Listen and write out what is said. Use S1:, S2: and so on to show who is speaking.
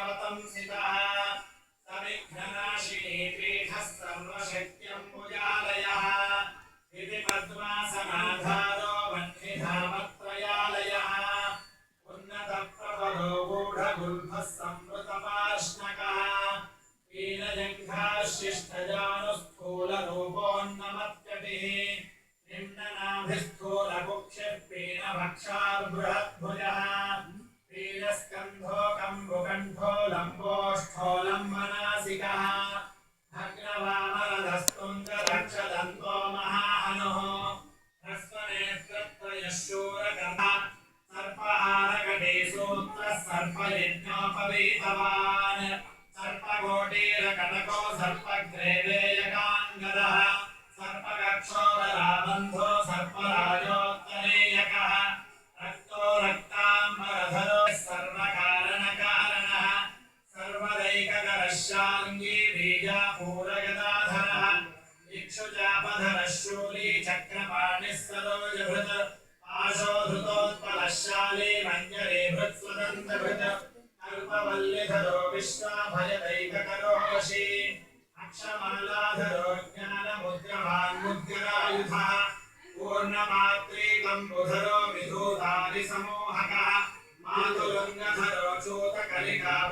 S1: सर्वतंसितः सविघ्ननाशिनी पीठः सर्वशक्त्यम्बुजालयः इति पद्मासनाधारो वह्निधामत्रयालयः उन्नतप्रभरो गूढगुल्फः संवृतपार्ष्णकः पीनजङ्घाशिष्टजानुस्थूलरूपोन्नमत्यभिः निम्ननाभिस्थूलकुक्षिः पीनभक्षार्बृहद्भुजः पीनस्कन्धो कम्बुकण्ठो लम्बोष्ठो लम्बनासिकः भग्नवामरदस्तुङ्गरक्षदन्तो महाहनुः ह्रस्वनेत्रत्रयः शूरकर्ता सर्पहारकटेसूत्रः सर्पयज्ञोपवीतवान् सर्पकोटीरकटको सर्पग्रेवेयकाङ्गदः सर्पकक्षोदराबन्धो सर्पराजोत्तरेयकः रक्तो रक्ताम्बरधरो सर्वकारणकारणः सर्वदैककरः शार्ङ्गी बीजापूरगदाधरः इक्षुचापधरः शूली चक्रपाणिः सरोजभृत् पाशोधृतोत्पलः शाली मञ्जरीभृत्स्वदन्तभृत् कल्पवल्लिधरो विश्वाभयदैककरो वशी अक्षमालाधरो ज्ञानमुद्रवान्मुद्गरायुधः पूर्णमात्रीकम्बुधरो विधूतादिसमोहकः मातुलङ्गधरो चूतकलिका